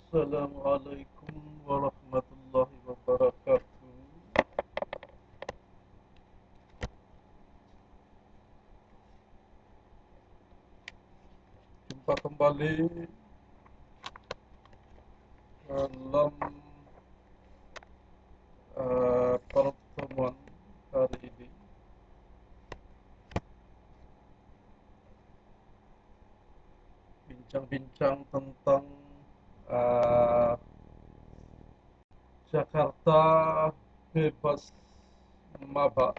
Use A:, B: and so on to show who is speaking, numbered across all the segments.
A: Assalamualaikum warahmatullahi wabarakatuh. Jumpa kembali dalam pertemuan hari ini. Bincang-bincang tentang uh, Jakarta bebas maba.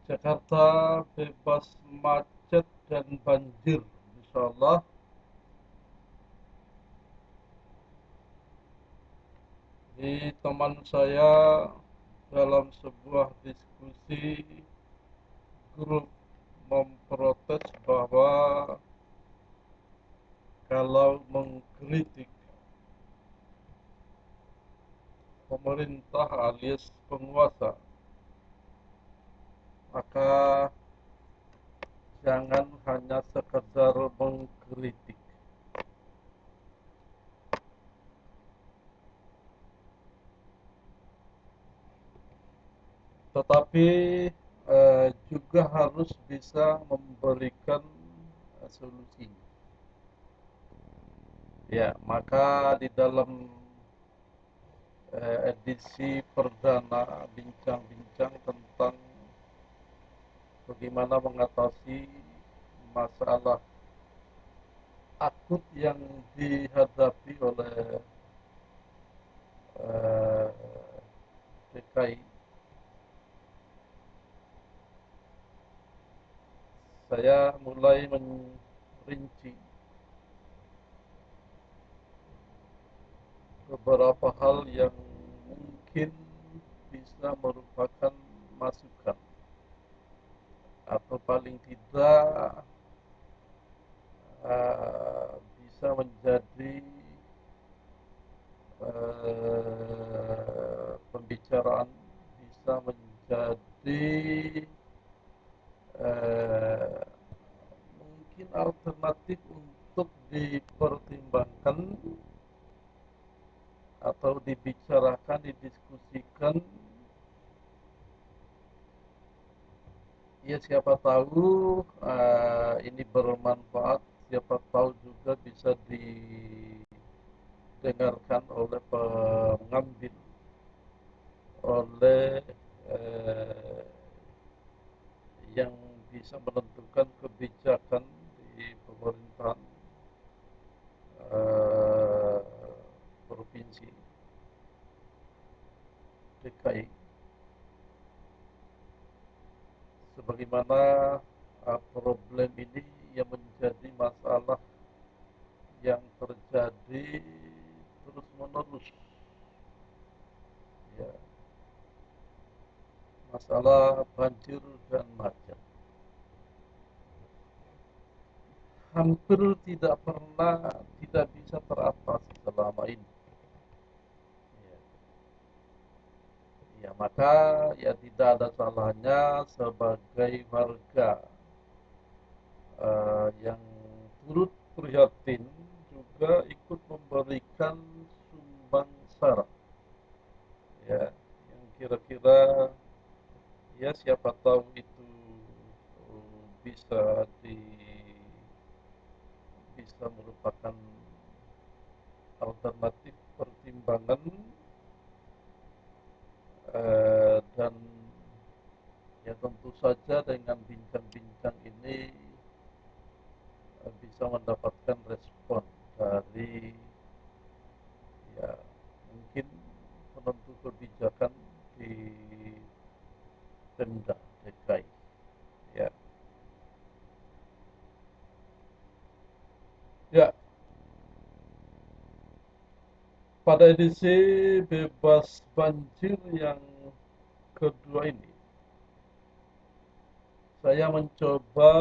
A: Jakarta bebas macet dan banjir, insyaallah. Di teman saya dalam sebuah diskusi grup memprotes bahwa kalau mengkritik pemerintah alias penguasa, maka jangan hanya sekedar mengkritik, tetapi juga harus bisa memberikan solusi. Ya, maka di dalam edisi perdana bincang-bincang tentang bagaimana mengatasi masalah akut yang dihadapi oleh eh, DKI, saya mulai merinci beberapa hal yang mungkin bisa merupakan masukan atau paling tidak bisa menjadi pembicaraan, bisa menjadi eh, mungkin alternatif untuk dipertimbangkan atau dibicarakan, didiskusikan. Ya, siapa tahu ini bermanfaat, siapa tahu juga bisa didengarkan oleh pengambil, oleh eh, yang bisa menentukan kebijakan di pemerintahan eh, provinsi DKI, sebagaimana problem ini yang menjadi masalah yang terjadi terus menerus, ya, masalah banjir dan macet hampir tidak pernah tidak bisa teratasi selama ini, ya. Ya, maka ya tidak ada salahnya sebagai warga yang turut prihatin juga ikut memberikan sumbang sara, ya, yang kira-kira ya siapa tahu itu bisa bisa merupakan alternatif pertimbangan, dan ya tentu saja dengan bincang-bincang ini bisa mendapatkan respon dari ya mungkin penentu kebijakan di Pemda DKI, ya. Ya, pada edisi bebas banjir yang kedua ini, saya mencoba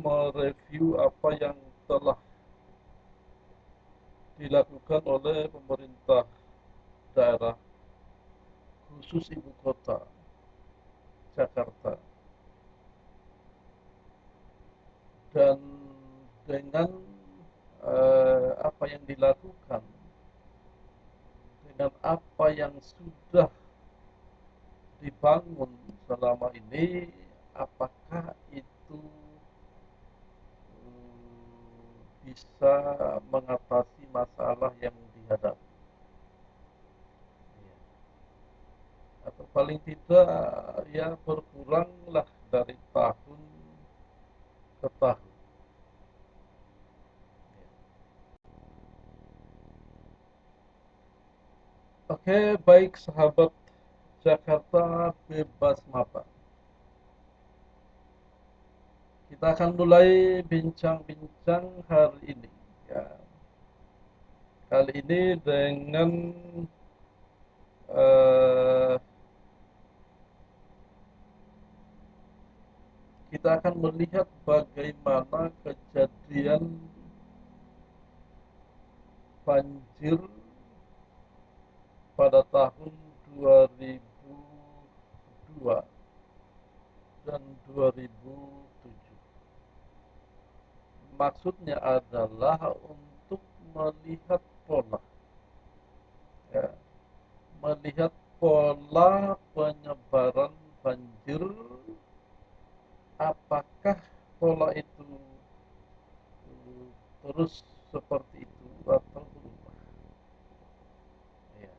A: mereview apa yang telah dilakukan oleh pemerintah daerah, khusus ibu kota Jakarta, dan dengan apa yang dilakukan dengan apa yang sudah dibangun selama ini, apakah itu bisa mengatasi masalah yang dihadapi, ya. Atau paling tidak ya berkuranglah dari tahun ke tahun, ya. Oke, baik sahabat Jakarta Bebas Maba, kita akan mulai bincang-bincang hari ini, ya. Kali ini dengan eh, kita akan melihat bagaimana kejadian banjir pada tahun 2002 dan 2007. Maksudnya adalah untuk melihat pola, ya, melihat pola penyebaran banjir, apakah pola itu terus seperti itu atau berubah, ya.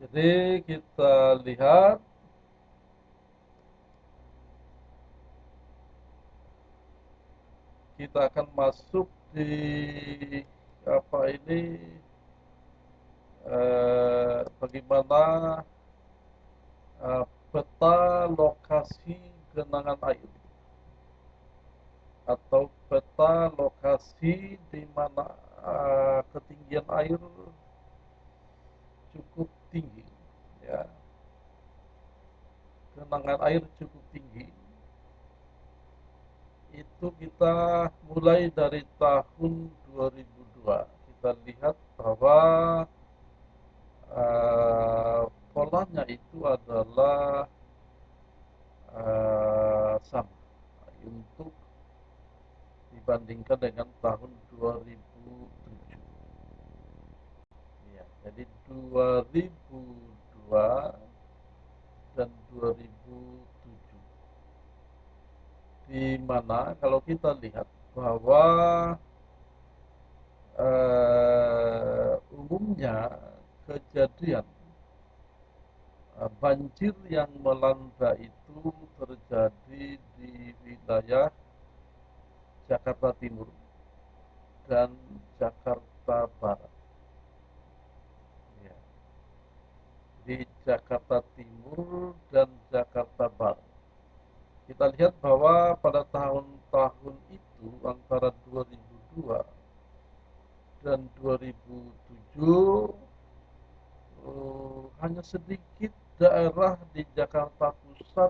A: Jadi kita lihat, kita akan masuk di apa ini, bagaimana peta lokasi genangan air atau peta lokasi di mana ketinggian air cukup tinggi, ya, genangan air cukup tinggi. Itu kita mulai dari tahun 2002. Kita lihat bahwa polanya itu adalah sama untuk dibandingkan dengan tahun 2007. Ya, jadi 2002 dan 2007, di mana kalau kita lihat bahwa umumnya kejadian banjir yang melanda itu terjadi di wilayah Jakarta Timur dan Jakarta Barat. Ya, di Jakarta Timur dan Jakarta Barat. Kita lihat bahwa pada tahun-tahun itu antara 2002 dan 2007 hanya sedikit daerah di Jakarta Pusat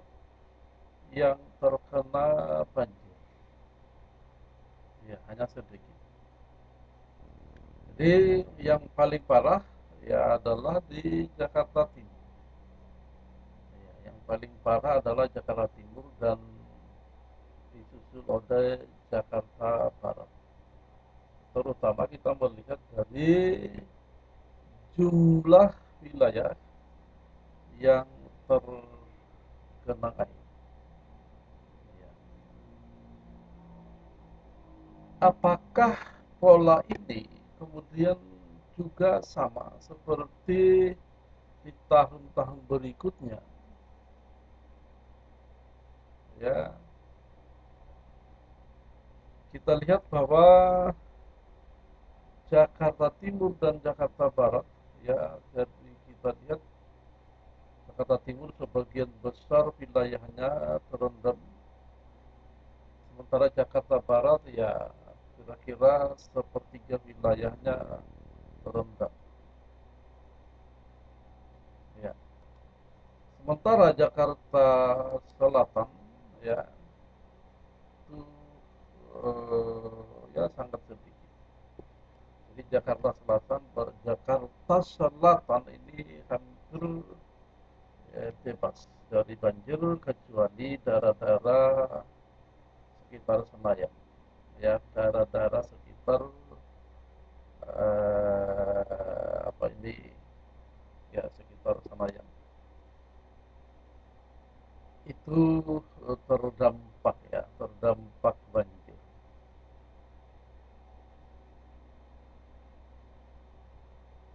A: yang terkena banjir. Ya, hanya sedikit. Jadi yang paling parah ya adalah di Jakarta Timur. Ya, yang paling parah adalah Jakarta Timur dan disusul oleh Jakarta Barat. Terutama kita melihat dari jumlah wilayah yang tergenang air. Ya. Apakah pola ini kemudian juga sama seperti di tahun-tahun berikutnya? Ya, kita lihat bahwa Jakarta Timur dan Jakarta Barat, ya, jadi kita lihat Jakarta Timur sebagian besar wilayahnya terendam, sementara Jakarta Barat ya kira-kira sepertiga wilayahnya terendam. Ya. Sementara Jakarta Selatan ya itu ya sangat sedikit. Jadi Jakarta Selatan ini hampir bebas dari banjir kecuali daerah-daerah sekitar Senayan, ya, daerah-daerah sekitar ini ya sekitar Senayan itu terdampak banjir.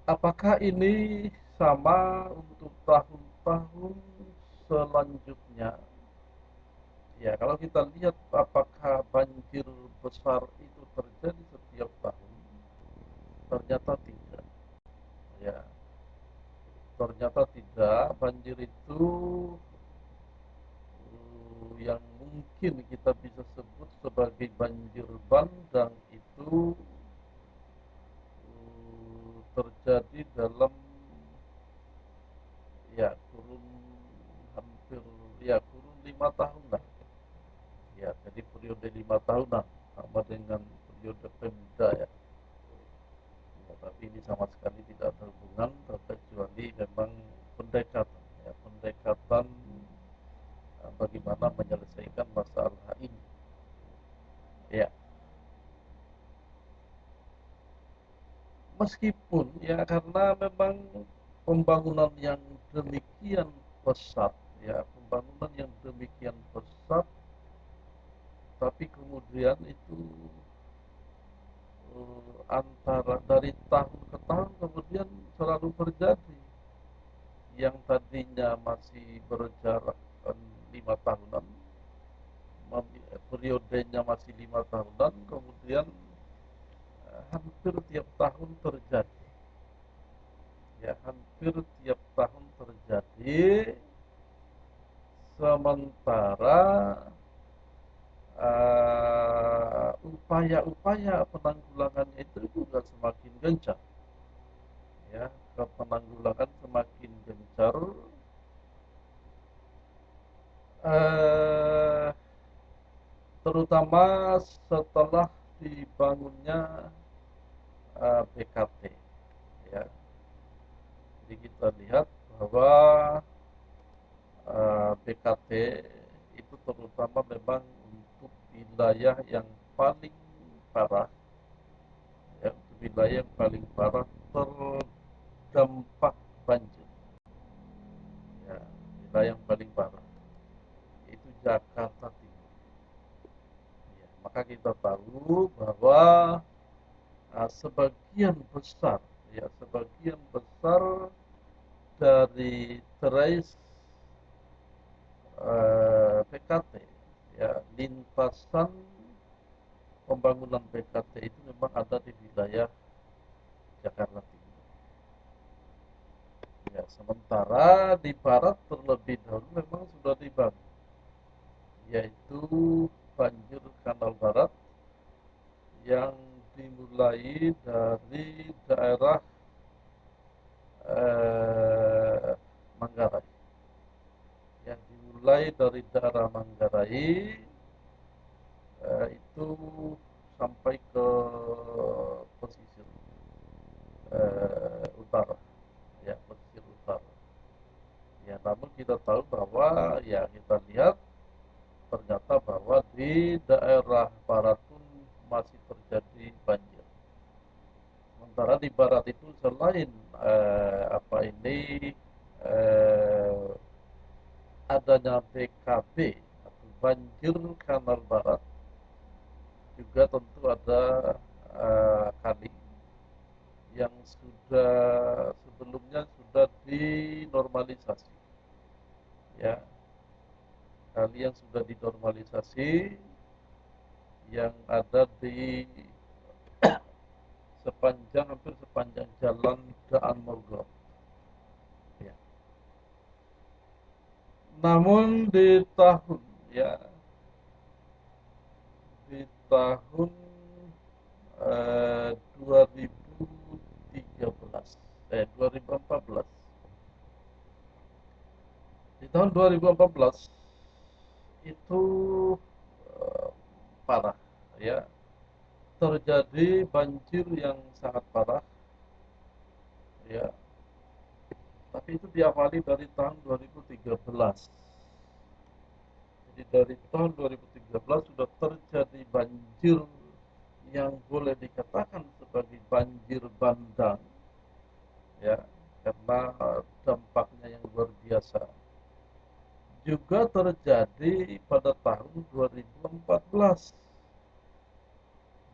A: Apakah ini sama untuk tahun-tahun selanjutnya? Ya, kalau kita lihat apakah banjir besar itu terjadi setiap tahun, ternyata tidak. Ya, ternyata tidak. Banjir itu yang mungkin kita bisa sebut sebagai banjir bandang itu terjadi dalam ya kurun hampir kurun 5 tahun lah. Ya, jadi periode 5 tahunan sama dengan periode Pemda ya. Ya, tapi ini sama sekali tidak ada hubungan kecuali memang pendekatan ya, pendekatan bagaimana menyelesaikan masalah ini. Ya, meskipun ya karena memang pembangunan yang demikian pesat ya, pembangunan yang demikian pesat, tapi kemudian itu antara dari tahun ke tahun kemudian selalu terjadi yang tadinya masih berjarak 5 tahunan, periodenya masih 5 tahunan, kemudian hampir tiap tahun terjadi. Ya, hampir tiap tahun terjadi, sementara upaya-upaya penanggulangannya itu juga semakin gencar. Ya, penanggulangan semakin gencar, eh, terutama setelah dibangunnya BKT. Ya, jadi kita lihat bahwa BKT itu terutama memang untuk wilayah yang paling parah, ya, untuk wilayah yang paling parah terdampak banjir. Ya, wilayah yang paling parah itu Jakarta Timur. Ya, maka kita tahu bahwa sebagian besar, ya sebagian besar dari trace PKT, ya lintasan pembangunan PKT itu memang ada di wilayah Jakarta Timur. Ya, sementara di barat terlebih dahulu memang sudah dibangun, yaitu banjir Kanal Barat yang dimulai dari daerah Manggarai. Yang dimulai dari daerah Manggarai itu sampai ke pesisir utara, ya pesisir utara. Ya, namun kita tahu bahwa ya kita lihat ternyata bahwa di daerah barat pun masih terjadi banjir. Sementara di barat itu selain eh, adanya BKB atau banjir Kanal Barat, juga tentu ada kali yang sudah sebelumnya sudah dinormalisasi, ya kali yang sudah dinormalisasi yang ada di hampir sepanjang jalan Daan Mogot. Ya. Namun ya di tahun 2013 2014, di tahun 2014 itu eh, parah, ya terjadi banjir yang sangat parah, ya tapi itu diawali dari tahun 2013. Jadi dari tahun 2013 sudah terjadi banjir yang boleh dikatakan sebagai banjir bandang, ya, karena dampaknya yang luar biasa. Juga terjadi pada tahun 2014.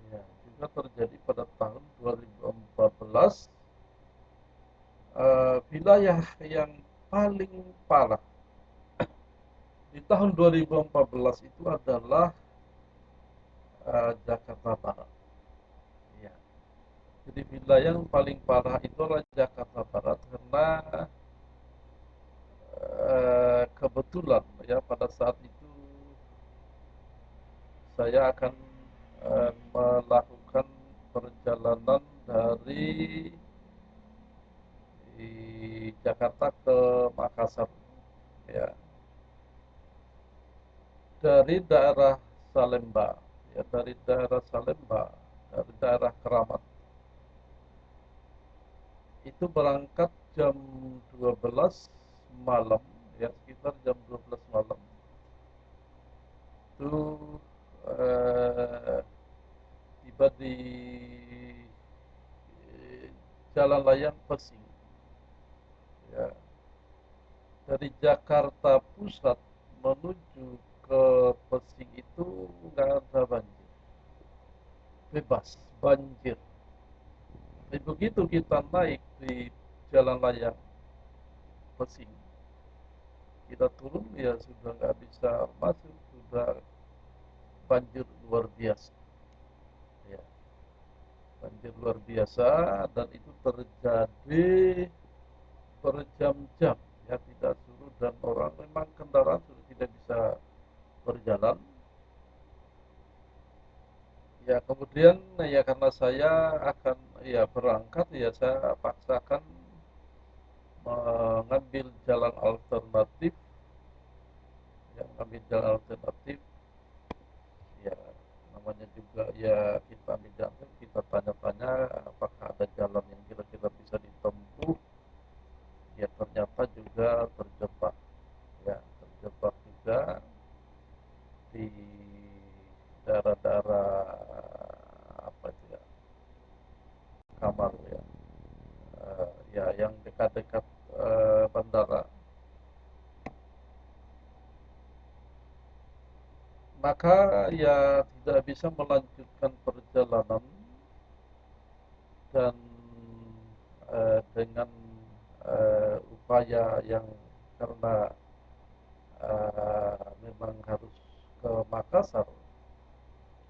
A: Ya, juga terjadi pada tahun 2014. Wilayah yang paling parah di tahun 2014 itu adalah Jakarta Barat. Ya. Jadi wilayah yang paling parah itu adalah Jakarta Barat karena kebetulan ya pada saat itu saya akan melakukan perjalanan dari Jakarta ke Makassar, ya, dari daerah Salemba, ya, dari daerah Salemba, dari daerah Keramat. Itu berangkat jam 12 malam, ya, sekitar jam 12 malam. Itu eh, tiba di Jalan Layang Pesing, ya. Dari Jakarta Pusat menuju ke Pesing itu nggak ada banjir, bebas banjir. Dan begitu kita naik di Jalan Layang Pesing, kita turun ya sudah nggak bisa masuk, sudah banjir luar biasa, ya, banjir luar biasa. Dan itu terjadi berjam-jam, ya, tidak surut, dan orang memang kendaraan sudah tidak bisa berjalan. Ya, kemudian ya karena saya akan ya berangkat, ya saya paksakan mengambil jalan alternatif, ya, mengambil jalan alternatif. Ya, namanya juga ya kita ambil jalan, kita tanya-tanya apakah ada jalan yang kira-kira bisa ditempuh. Ya, ternyata juga terjebak, ya, terjebak juga di daerah-daerah apa itu ya, kamar, ya, ya yang dekat-dekat bandara. Maka ya tidak bisa melanjutkan perjalanan, dan dengan upaya yang karena memang harus ke Makassar,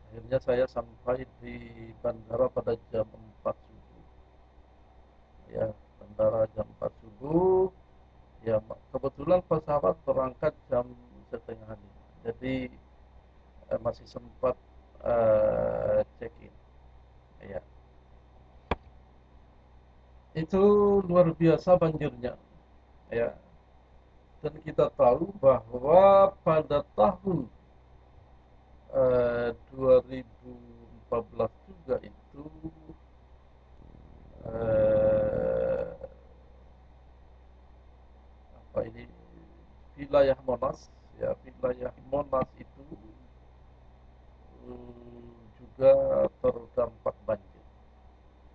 A: akhirnya saya sampai di bandara pada jam 4 subuh, ya, bandara jam 4 subuh. Ya, kebetulan pesawat berangkat jam setengah 5, jadi masih sempat check in, ya. Itu luar biasa banjirnya, ya. Dan kita tahu bahwa pada tahun 2014 juga itu eh, apa ini, wilayah Monas, ya, wilayah Monas itu juga terdampak banjir.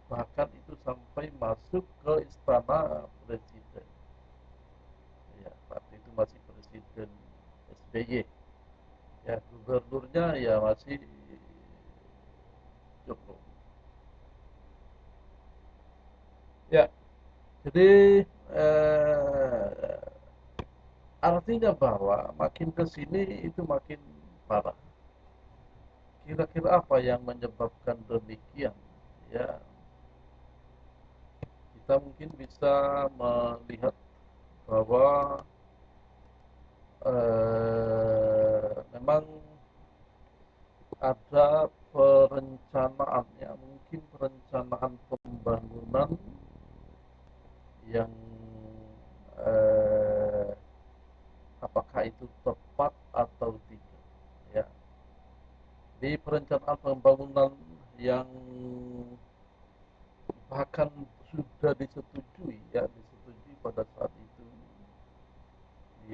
A: Bahkan itu sampai masuk ke istana presiden. Ya, waktu itu masih presiden SBY. Ya, gubernurnya ya masih Jokowi. Ya, jadi eh, artinya bahwa makin ke sini itu makin parah. Kira-kira apa yang menyebabkan demikian? Ya, kita mungkin bisa melihat bahwa memang ada perencanaan, ya, mungkin perencanaan pembangunan yang eh, apakah itu tepat atau tidak, ya. Di perencanaan pembangunan yang bahkan sudah disetujui, ya, disetujui pada saat itu,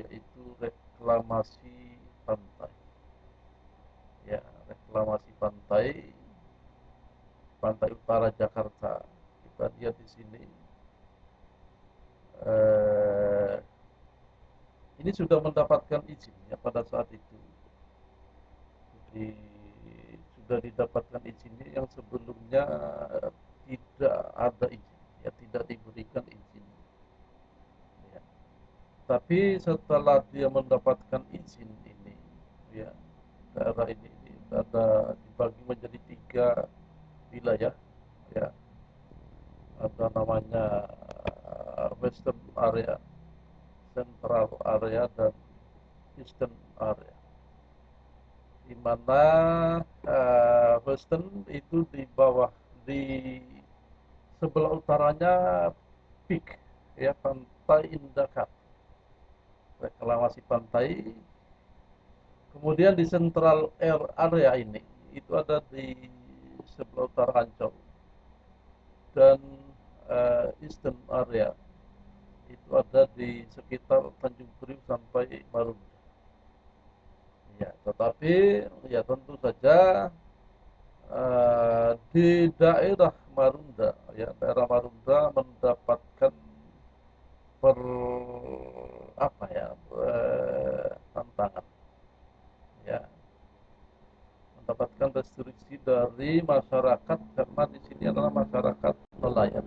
A: yaitu reklamasi pantai, ya, reklamasi pantai, pantai utara Jakarta. Kita lihat di sini ini sudah mendapatkan izin ya pada saat itu. Jadi sudah didapatkan izinnya yang sebelumnya tidak ada izin, ya tidak diberikan izin. Ya. Tapi setelah dia mendapatkan izin ini, ya daerah ini ada dibagi menjadi 3 wilayah, ya ada namanya Western Area, Central Area, dan Eastern Area. Di mana Western itu di bawah, di sebelah utaranya Peak, ya Pantai Indah, reklamasi pantai. Kemudian di Central Area ini itu ada di sebelah utara Ancol, dan Eastern Area itu ada di sekitar Tanjung Priuk sampai Marunda. Ya, tetapi ya tentu saja di daerah Marunda, ya daerah Marunda mendapatkan per apa ya tantangan, ya mendapatkan restriksi dari masyarakat karena di sini adalah masyarakat nelayan,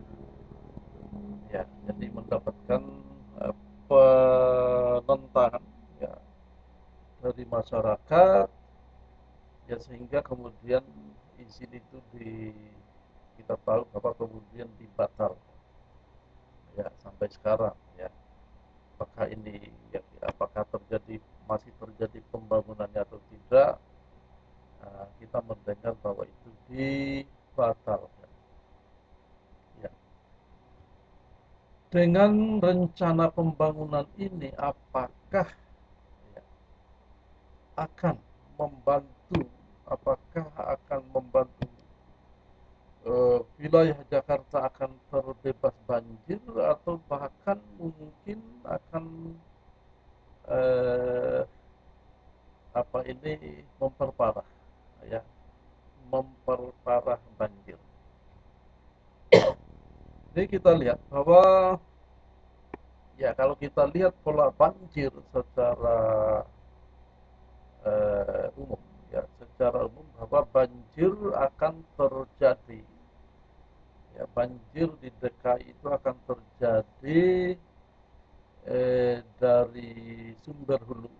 A: ya jadi mendapatkan eh, penentangan, ya dari masyarakat, ya sehingga kemudian izin itu kita tahu bahwa kemudian dibatal, ya sampai sekarang, ya apakah ini, ya apakah masih terjadi pembangunannya atau tidak. Kita mendengar bahwa itu dibatalkan, ya. Dengan rencana pembangunan ini, apakah ya, akan membantu apakah akan membantu wilayah Jakarta akan terbebas banjir, atau bahkan mungkin akan eh, memperparah, ya memperparah banjir. Jadi kita lihat bahwa, ya kalau kita lihat pola banjir secara umum, ya secara umum bahwa banjir akan terjadi, ya banjir di DKI itu akan terjadi dari sumber hulu,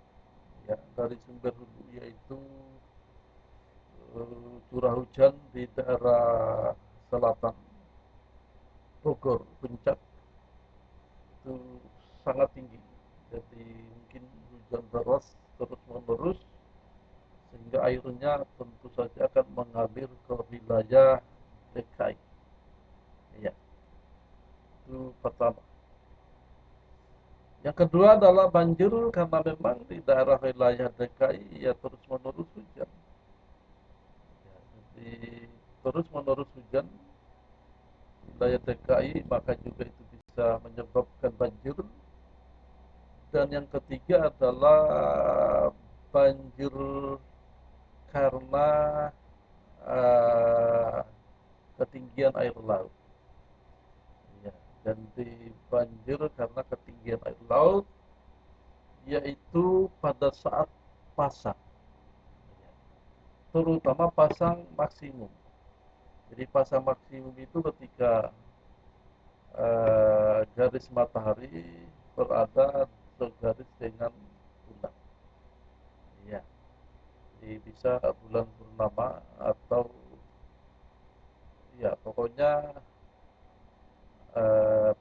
A: ya dari sumber hulu, yaitu curah hujan di daerah selatan Bogor Puncak itu sangat tinggi, jadi mungkin hujan deras terus menerus sehingga airnya tentu saja akan mengalir ke wilayah DKI, ya itu pertama. Yang kedua adalah banjir karena memang di daerah wilayah DKI ya terus menerus hujan, ya, jadi terus menerus hujan wilayah DKI, maka juga itu bisa menyebabkan banjir. Dan yang ketiga adalah banjir karena uh, ketinggian air laut, ya. Dan di banjir karena ketinggian air laut, yaitu pada saat pasang, ya. Terutama pasang maksimum. Jadi pasang maksimum itu ketika garis matahari berada segaris dengan bulan, ya jadi bisa bulan purnama, atau ya pokoknya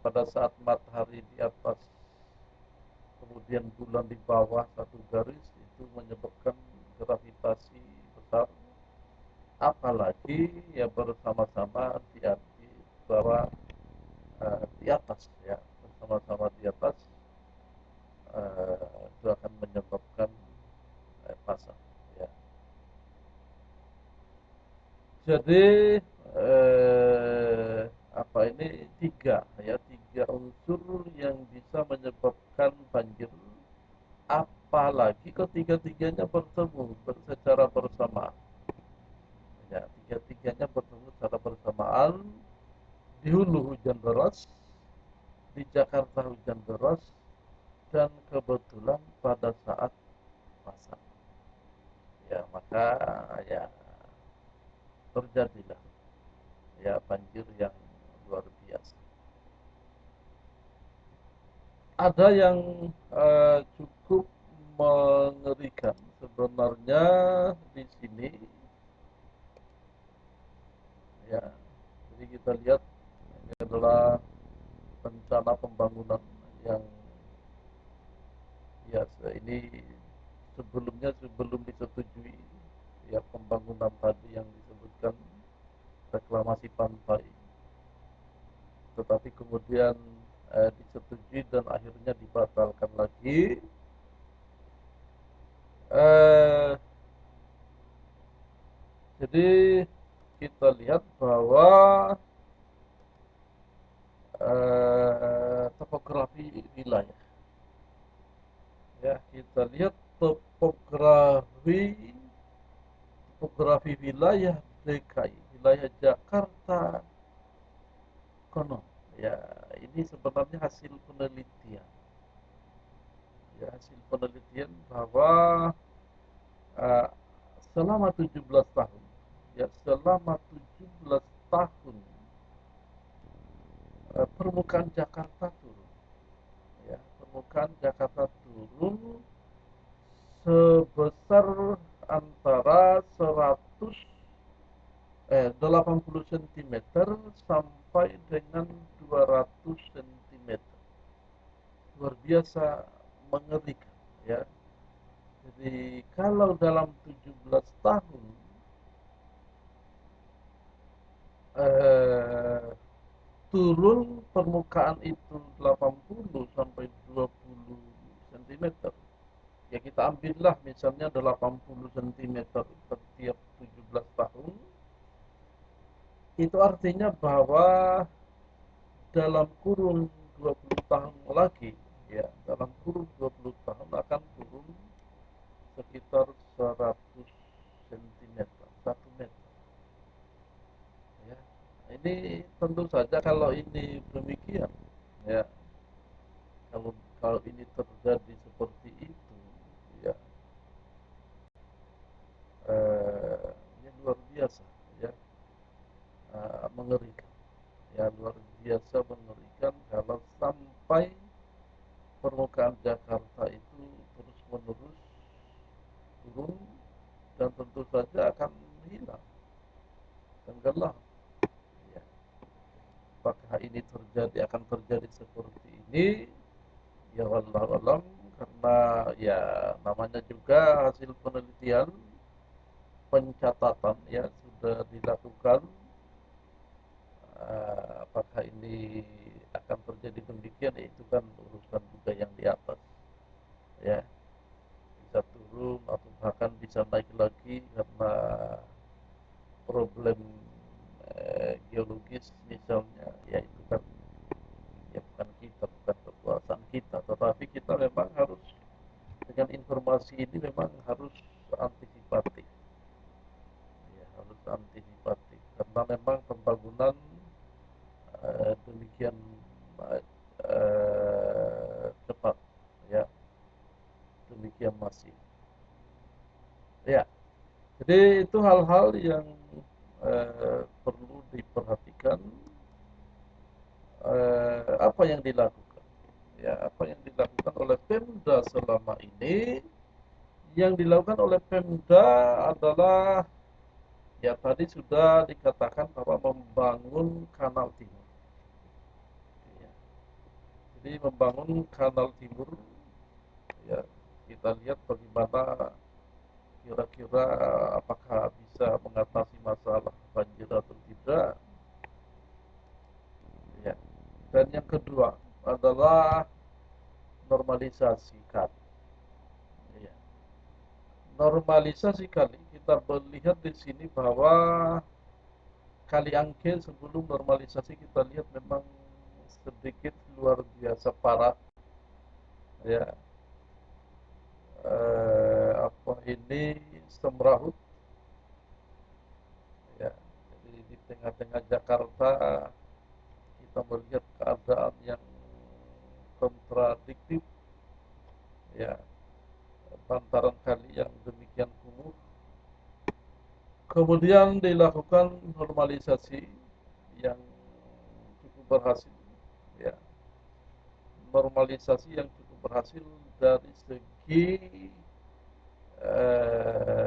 A: pada saat matahari di atas kemudian bulan di bawah satu garis, itu menyebabkan gravitasi besar, apalagi ya bersama-sama di bawah, di atas, ya bersama-sama di atas, itu akan menyebabkan pasang, ya. Jadi ini tiga unsur yang bisa menyebabkan banjir, apalagi ketiga-tiganya bertemu secara bersamaan, ya tiga-tiganya bertemu secara bersamaan. Di hulu hujan deras, di Jakarta hujan deras, dan kebetulan pada saat pasang, ya maka ya terjadilah ya banjir yang luar biasa. Ada yang cukup mengerikan sebenarnya di sini, ya. Jadi kita lihat ini adalah rencana pembangunan yang ya ini sebelum disetujui ya pembangunan tadi yang disebutkan reklamasi pantai, tetapi kemudian disetujui dan akhirnya dibatalkan lagi. eh, jadi kita lihat bahwa topografi wilayah, ya kita lihat topografi wilayah DKI, wilayah Jakarta konon, ya ini sebenarnya hasil penelitian, ya hasil penelitian bahwa uh, selama 17 tahun, ya selama 17 tahun permukaan Jakarta turun, ya permukaan Jakarta turun sebesar antara 80 cm sampai dengan 200 cm. Luar biasa mengerikan, ya. Jadi kalau dalam 17 tahun eh, turun permukaan itu 80 sampai 20 cm, ya kita ambillah misalnya 80 cm setiap 17 tahun, itu artinya bahwa dalam kurun 20 tahun lagi, ya dalam kurun 20 tahun akan turun sekitar 100 cm, 1 meter, ya. Ini tentu saja kalau ini demikian, ya kalau kalau ini terjadi seperti itu, ya ini luar biasa, ya mengerikan, ya luar biasa mengerikan kalau sampai permukaan Jakarta itu terus menerus turun dan tentu saja akan hilang, tenggelam, ya. Apakah ini akan terjadi seperti ini, ya wallahu alam, karena ya namanya juga hasil penelitian, pencatatan ya sudah dilakukan. Apakah ini akan terjadi demikian, ya itu kan urusan juga yang di atas, ya bisa turun atau bahkan bisa naik lagi karena problem geologis misalnya, ya itu kan ya bukan kita, bukan kekuasaan kita, tetapi kita memang harus dengan informasi ini memang harus antisipatif, ya harus antisipatif karena memang pembangunan demikian cepat, ya demikian masif, ya. Jadi itu hal-hal yang perlu diperhatikan. Apa yang dilakukan, ya apa yang dilakukan oleh Pemda selama ini. Yang dilakukan oleh Pemda adalah ya tadi sudah dikatakan bahwa membangun kanal timur, ya. Jadi membangun kanal timur, ya kita lihat bagaimana kira-kira apakah bisa mengatasi masalah banjir atau tidak, ya. Dan yang kedua adalah normalisasi kali, ya. Normalisasi kali kita melihat di sini bahwa Kali Angke sebelum normalisasi kita lihat memang sedikit luar biasa parah, ya. Apa ini semrawut, ya. Jadi di tengah-tengah Jakarta kita melihat keadaan yang kontradiktif, ya, bantaran kali yang demikian kumuh. Kemudian dilakukan normalisasi yang cukup berhasil, ya, normalisasi yang cukup berhasil dari segi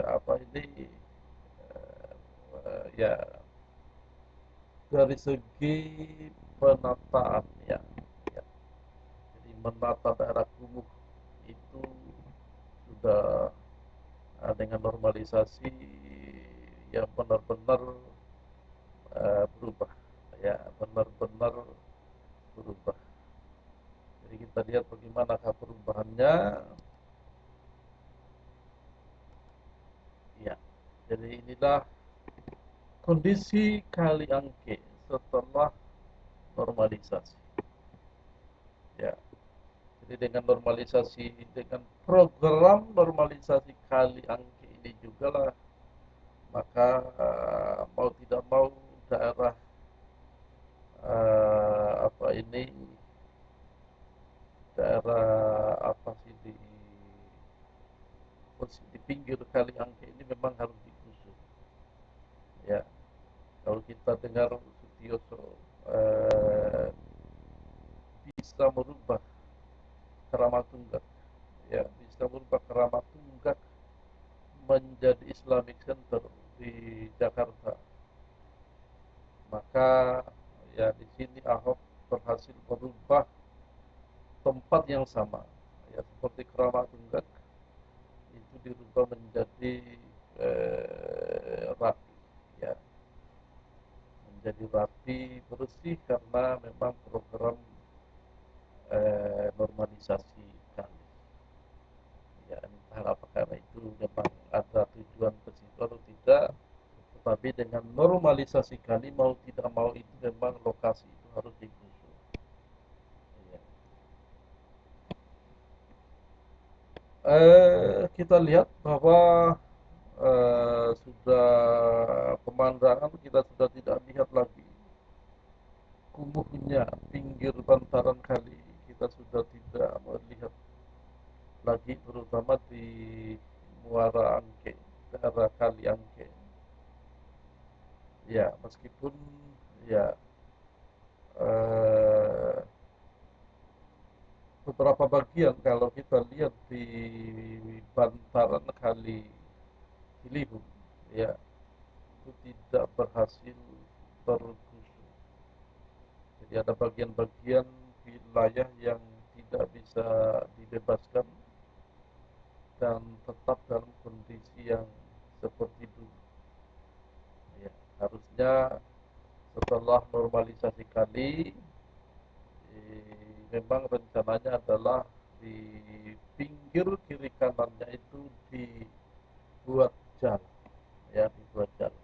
A: apa ini, ya, dari segi penataan, ya, ya. Jadi menata daerah kumuh itu sudah dengan normalisasi yang benar-benar berubah, ya, benar-benar berubah. Jadi kita lihat bagaimanakah perubahannya, ya. Jadi inilah kondisi Kali Angke setelah normalisasi, ya. Jadi dengan normalisasi, dengan program normalisasi Kali Angke ini juga lah, maka mau tidak mau daerah apa ini, daerah apa sih di pinggir Kali Angke ini memang harus digusur, ya. Kalau kita dengar Sutioso eh, bisa merubah Keramat Tunggak, ya, bisa merubah Keramat Tunggak menjadi Islamic Center di Jakarta, maka ya di sini Ahok berhasil merubah tempat yang sama, ya, seperti Keramat Tunggak itu dirubah menjadi rapi, ya, menjadi rapi bersih karena memang program normalisasi kali, ya, entah apakah itu memang ada tujuan ke situ atau tidak, tetapi dengan normalisasi kali mau tidak mau itu memang lokasi itu harus digusur, ya. Kita lihat bahwa sudah pemandangan kita sudah tidak lihat lagi kumuhnya pinggir bantaran kali, kita sudah tidak melihat lagi, terutama di Muara Angke, daerah Kali Angke, ya, meskipun, ya, eh, beberapa bagian kalau kita lihat di bantaran Kali Ciliwung, ya, itu tidak berhasil tergusur. Jadi ada bagian-bagian wilayah yang tidak bisa dibebaskan dan tetap dalam kondisi yang seperti dulu, ya. Harusnya setelah normalisasi kali, memang rencananya adalah di pinggir kiri kanannya itu dibuat jalan, ya, dibuat jalan,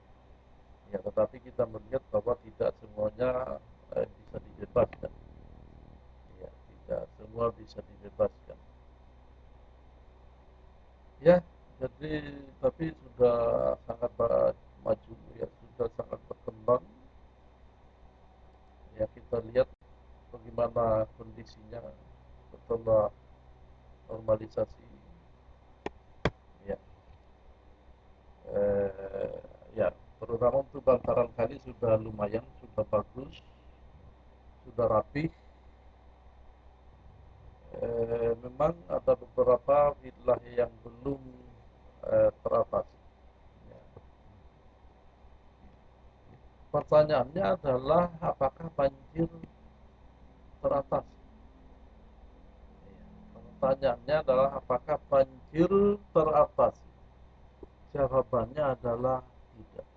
A: ya, tetapi kita melihat bahwa tidak semuanya bisa dibebaskan, ya, tidak semua bisa dibebaskan, ya. Jadi tapi sudah sangat maju, ya, sudah sangat berkembang, ya. Kita lihat bagaimana kondisinya setelah normalisasi, ya. eh, Ya, terutama untuk bantaran kali sudah lumayan, sudah bagus, sudah rapi. Memang ada beberapa wilayah yang belum teratasi, ya. Pertanyaannya adalah apakah banjir teratasi, ya. Pertanyaannya adalah apakah banjir teratasi. Jawabannya adalah tidak,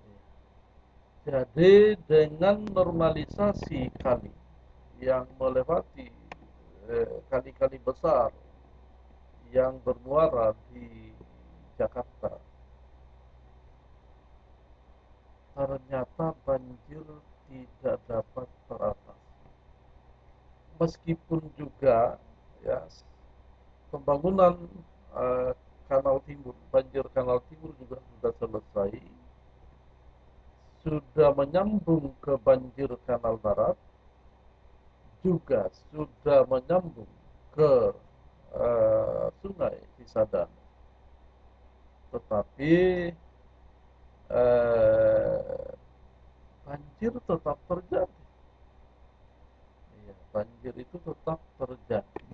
A: ya. Jadi dengan normalisasi kali yang melewati kali-kali besar yang bermuara di Jakarta, ternyata banjir tidak dapat teratasi. Meskipun juga, ya, pembangunan eh, Kanal Timur, banjir Kanal Timur juga sudah selesai, sudah menyambung ke banjir Kanal Barat, juga sudah menyambung ke sungai Cisadane, tetapi eh, banjir tetap terjadi. Ya, banjir itu tetap terjadi.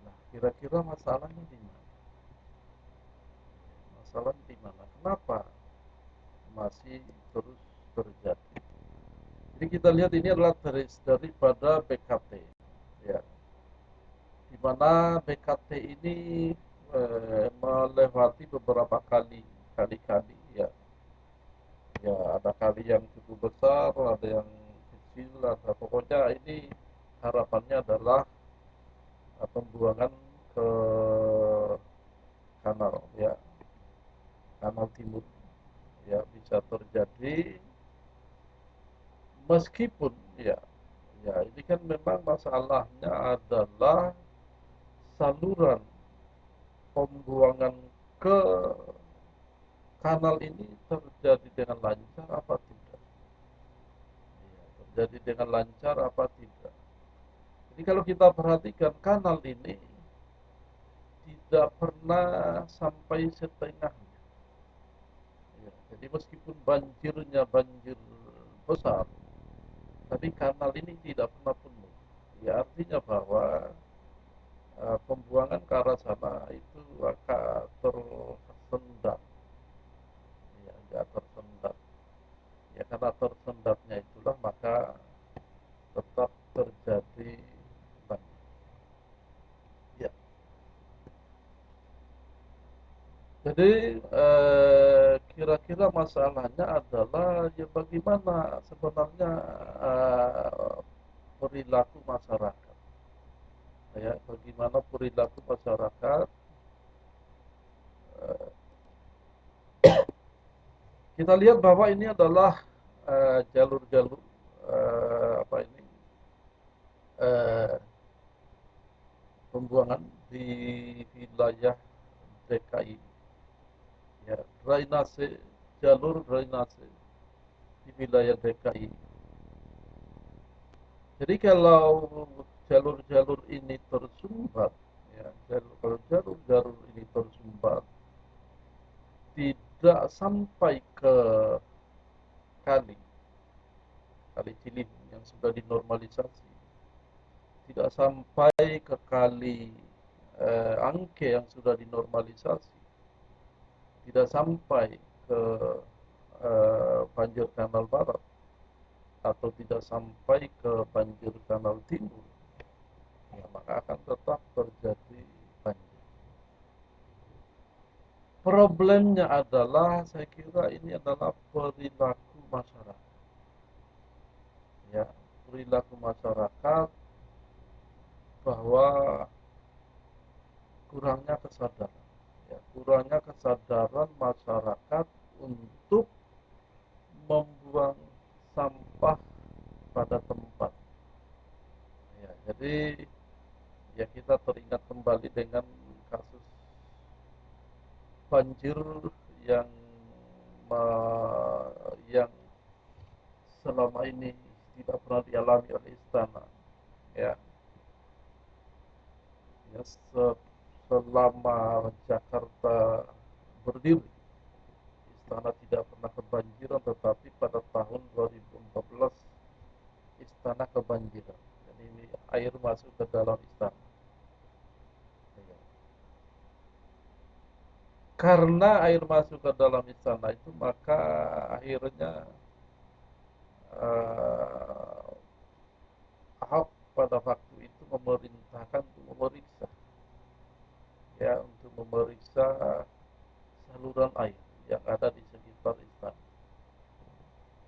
A: Nah, kira-kira masalahnya di mana? Masalah di mana? Kenapa masih terus terjadi? Jadi kita lihat ini adalah daripada BKT, ya, di mana BKT ini melewati beberapa kali, ya, ya ada kali yang cukup besar, ada yang kecil, ada pokoknya ini harapannya adalah pembuangan ke kanal, ya, kanal timur, ya, bisa terjadi meskipun, ya, ya ini kan memang masalahnya adalah saluran pembuangan ke kanal ini terjadi dengan lancar apa tidak, ya, terjadi dengan lancar apa tidak. Jadi kalau kita perhatikan kanal ini tidak pernah sampai setengahnya, ya, jadi meskipun banjirnya banjir besar, tapi kanal ini tidak pernah penuh. Ya, artinya bahwa pembuangan ke arah sana itu akan tersendat, ya, agak tersendat. Ya, karena tersendatnya itulah maka tetap terjadi banjir. Ya, jadi kira-kira masalahnya adalah ya bagaimana sebenarnya eh, perilaku masyarakat, ya, bagaimana perilaku masyarakat. Eh, kita lihat bahwa ini adalah jalur-jalur apa ini eh, pembuangan di wilayah DKI, ya, drainase, jalur drainase di wilayah DKI. Jadi kalau jalur-jalur ini tersumbat, ya, kalau jalur-jalur ini tersumbat tidak sampai ke kali kali Ciliwung yang sudah dinormalisasi, tidak sampai ke kali Angke yang sudah dinormalisasi, tidak sampai ke banjir Kanal Barat, atau tidak sampai ke banjir Kanal Timur, ya, maka akan tetap terjadi banjir. Problemnya adalah, saya kira ini adalah perilaku masyarakat, ya, perilaku masyarakat, bahwa kurangnya kesadaran, ya, kurangnya kesadaran masyarakat untuk membuang sampah pada tempat. Ya, jadi ya kita teringat kembali dengan kasus banjir yang yang selama ini tidak pernah dialami oleh istana, ya, ya, selama Jakarta berdiri istana tidak pernah kebanjiran, tetapi pada tahun 2014 istana kebanjiran. Jadi ini air masuk ke dalam istana. Ya. Karena air masuk ke dalam istana itu, maka akhirnya uh, Ahok pada waktu itu memerintahkan untuk memeriksa, ya, untuk memeriksa saluran air yang ada di sekitar istana.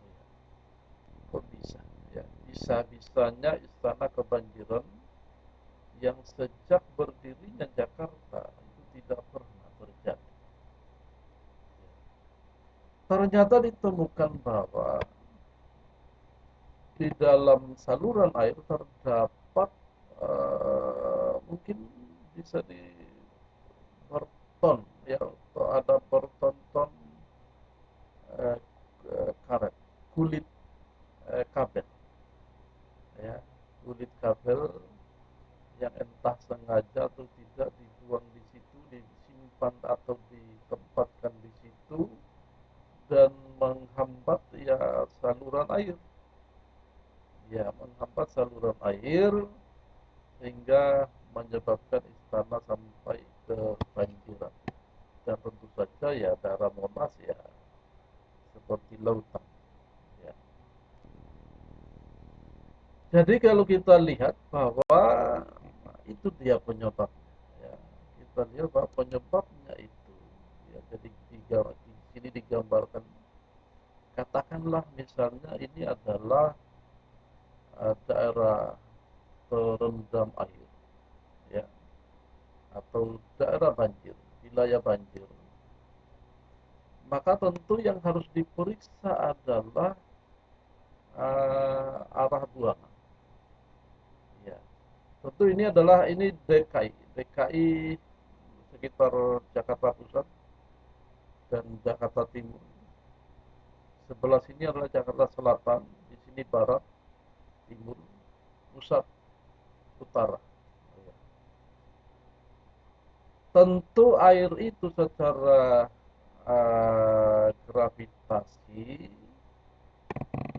A: Ya. Kok bisa? Ya, bisa-bisanya istana kebanjiran yang sejak berdirinya Jakarta itu tidak pernah terjadi. Ternyata ditemukan bahwa di dalam saluran air terdapat mungkin bisa di berton, ya, atau ada bertonton eh, karet, kulit kabel, ya, kulit kabel yang entah sengaja atau tidak dibuang di situ, disimpan atau ditempatkan di situ dan menghambat ya saluran air, ya menghambat saluran air sehingga menyebabkan istana sampai kebanjiran. Dan tentu saja ya daerah Monas ya seperti lautan. Ya. Jadi kalau kita lihat bahwa itu dia penyebabnya. Ya. Kita lihat bahwa penyebabnya itu. Ya, jadi di sini digambarkan, katakanlah misalnya ini adalah daerah terendam air, ya, atau daerah banjir, wilayah banjir. Maka tentu yang harus diperiksa adalah arah buangan. Ya. Tentu ini DKI sekitar Jakarta Pusat dan Jakarta Timur. Sebelah sini adalah Jakarta Selatan, di sini Barat, Timur, Pusat, Utara. Ya. Tentu air itu secara gravitasi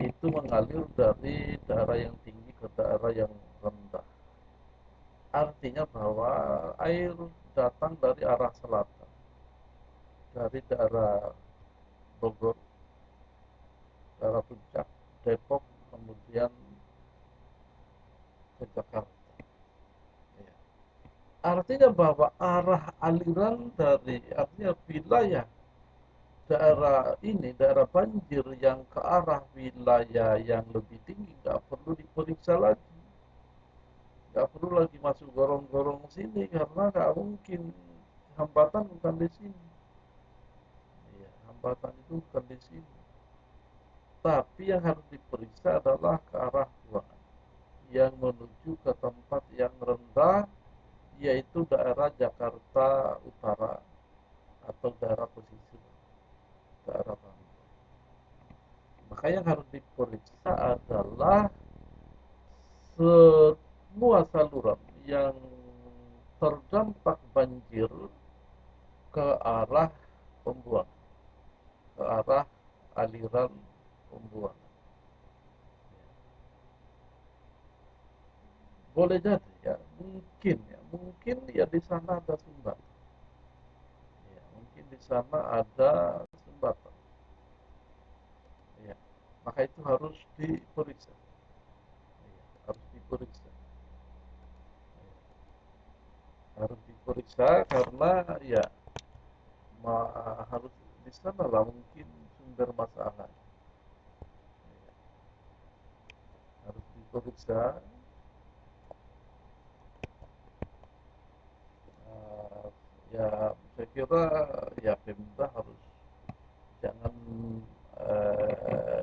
A: itu mengalir dari daerah yang tinggi ke daerah yang rendah. Artinya bahwa air datang dari arah selatan, dari daerah Bogor, daerah Puncak, Depok, kemudian ke Jakarta. Ya. Artinya bahwa arah aliran dari artinya wilayah daerah banjir yang ke arah wilayah yang lebih tinggi nggak perlu diperiksa lagi, nggak perlu lagi masuk gorong-gorong sini karena nggak mungkin, hambatan bukan di sini. Ya, hambatan itu bukan di sini. Tapi yang harus diperiksa adalah ke arah buangan yang menuju ke tempat yang rendah, yaitu daerah Jakarta Utara atau daerah pesisir, daerah Banten. Maka yang harus diperiksa adalah semua saluran yang terdampak banjir ke arah pembuangan, ke arah aliran pembuangan. Boleh jadi mungkin ya di sana ada sumbatan, ya, mungkin di sana ada sumbatan, ya, maka itu harus diperiksa, ya, harus diperiksa, ya, harus diperiksa karena ya harus di sana lah mungkin sumber masalah, ya, harus diperiksa. uh, ya saya kira ya pemerintah harus jangan uh,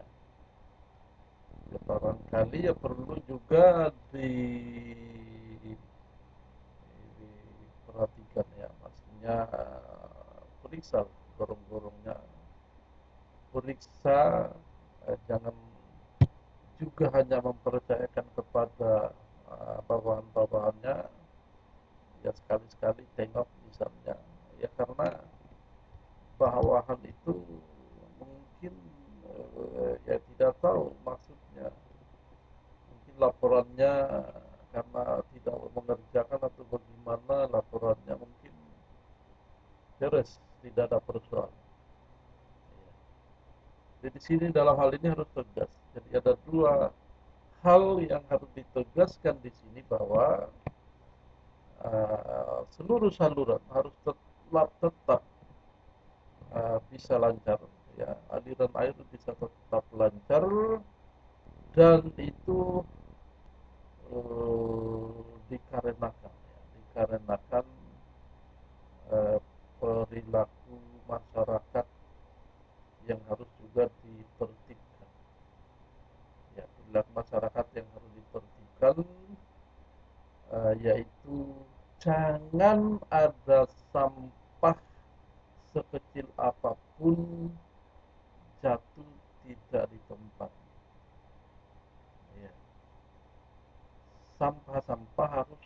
A: ya barangkali ya perlu juga diperhatikan ya, maksudnya periksa gorong-gorongnya, periksa, jangan juga hanya mempercayakan kepada bawahan-bawahannya, ya sekali-sekali tengok misalnya, ya karena bawahan itu mungkin ya tidak tahu maksudnya, mungkin laporannya karena tidak mengerjakan atau bagaimana, laporannya mungkin beres, tidak ada persoalan. Jadi di sini dalam hal ini harus tegas. Jadi ada dua hal yang harus ditegaskan di sini, bahwa seluruh saluran harus tetap bisa lancar, ya, aliran air bisa tetap lancar, dan itu dikarenakan eh, perilaku masyarakat yang harus juga ditertibkan, ya, perilaku masyarakat yang harus ditertibkan, yaitu jangan ada sampah sekecil apapun jatuh tidak di tempat. Ya. Sampah-sampah harus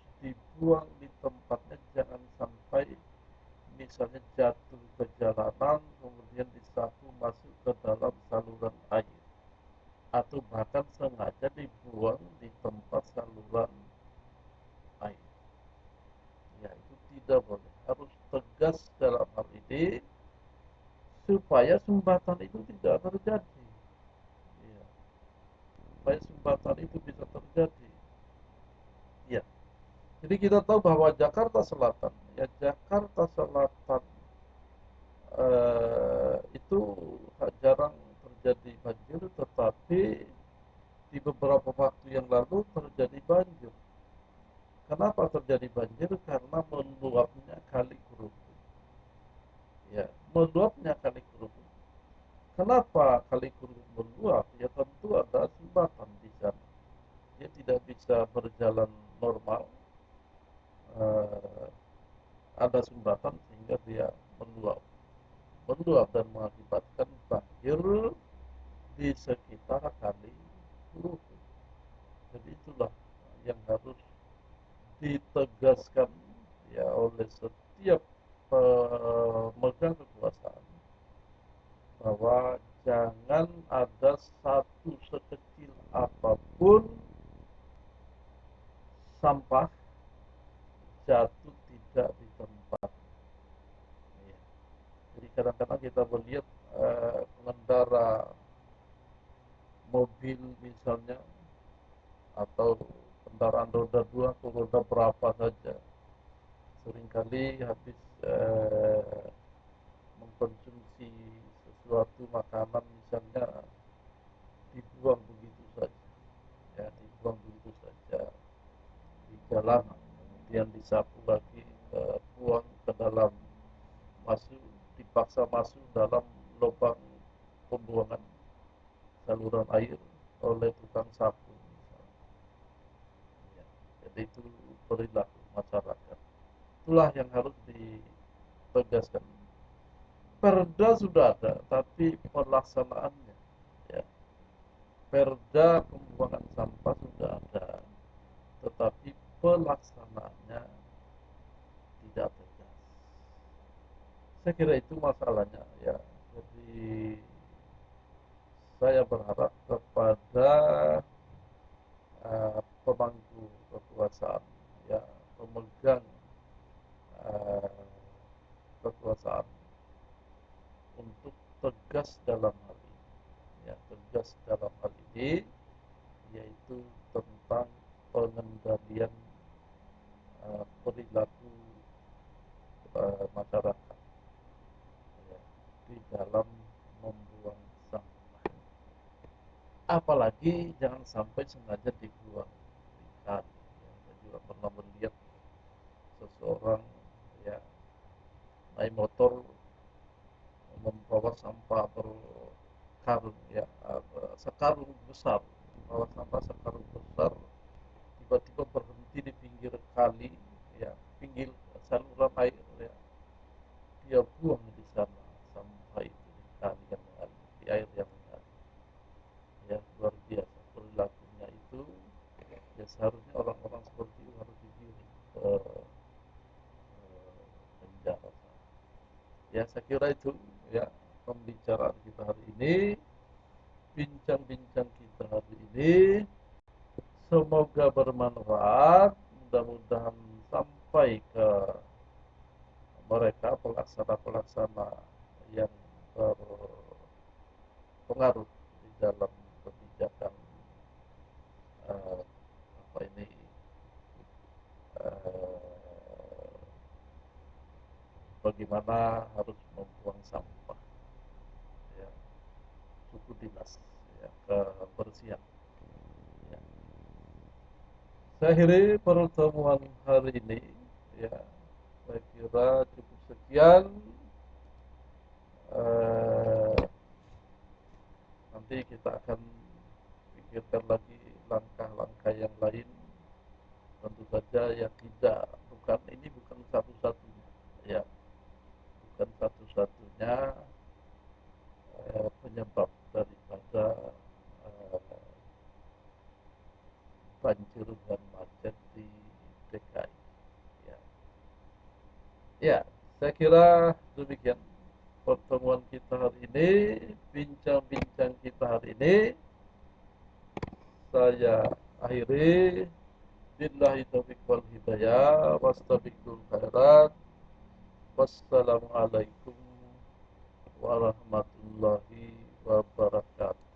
A: dibuang di tempatnya, jangan sampai misalnya jatuh ke jalanan kemudian disapu masuk ke dalam saluran air, atau bahkan sengaja dibuang di tempat saluran air. Ya, itu tidak boleh. Harus tegas dalam hal ini supaya sumbatan itu tidak terjadi. Ya, supaya sumbatan itu bisa terjadi. Ya, jadi kita tahu bahwa Jakarta Selatan, ya Jakarta Selatan itu jarang terjadi banjir, tetapi di beberapa waktu yang lalu terjadi banjir. Kenapa terjadi banjir? Karena meluapnya Kali Kerukut. Ya, meluapnya Kali Kerukut. Kenapa Kali Kerukut meluap? Ya tentu ada sumbatan di sana. Dia tidak bisa berjalan normal. Eh, ada sumbatan sehingga dia meluap. Meluap dan mengakibatkan banjir di sekitar Kali Kerukut. Jadi itulah yang harus ditegaskan ya oleh setiap pemegang kekuasaan, bahwa jangan ada satu sekecil apapun sampah jatuh tidak di tempat. Ya. Jadi kadang-kadang kita melihat pengendara mobil misalnya, atau kendaraan roda 2 atau roda berapa saja, seringkali habis mengkonsumsi sesuatu makanan misalnya, dibuang begitu saja, ya dibuang begitu saja di jalan, kemudian disapu lagi, buang ke dalam, masuk, dipaksa masuk dalam lubang pembuangan saluran air oleh tukang sapu misalnya. Ya, jadi itu perilaku masyarakat, itulah yang harus ditegaskan. Perda sudah ada, tapi pelaksanaannya, ya, perda pembuangan sampah sudah ada, tetapi pelaksanaannya tidak tegas. Saya kira itu masalahnya, ya. Jadi saya berharap kepada pemangku kekuasaan, ya, pemegang uh, kekuasaan, untuk tegas dalam hal ini, ya, tegas dalam hal ini, yaitu tentang pengendalian perilaku masyarakat, ya, di dalam membuang sampah. Apalagi jangan sampai sengaja dibuang di kali. Ya, saya juga pernah melihat seseorang, ya, naik motor membawa sampah berkarung, ya, sekarung besar, membawa sampah sekarung besar, tiba-tiba berhenti di pinggir kali, ya, pinggir saluran air, ya, dia buang di sana sampah itu di kali yang mengalir, di air yang mengalir. Ya, luar biasa perilakunya itu. Ya, seharusnya orang-orang seperti itu harus digiring ke penjara. Ya, saya kira itu, ya, pembicaraan kita hari ini, bincang-bincang kita hari ini, semoga bermanfaat, mudah-mudahan sampai ke mereka pelaksana-pelaksana yang berpengaruh di dalam kebijakan, apa ini, uh, bagaimana harus membuang sampah, ya, suku dinas, ya, kebersihan. Ya. Saya akhiri pertemuan hari ini, ya, saya kira cukup sekian. Eh, Nanti kita akan pikirkan lagi langkah-langkah yang lain. Tentu saja ya, tidak, bukan, ini bukan satu-satunya, ya, bukan satu-satunya penyebab daripada eh, banjir dan macet di DKI. Ya, saya kira demikian pertemuan kita hari ini, bincang-bincang kita hari ini. Saya akhiri. Billahi taufiq wal hidayah. Wastabiqul khairat. Wassalamualaikum warahmatullahi wabarakatuh.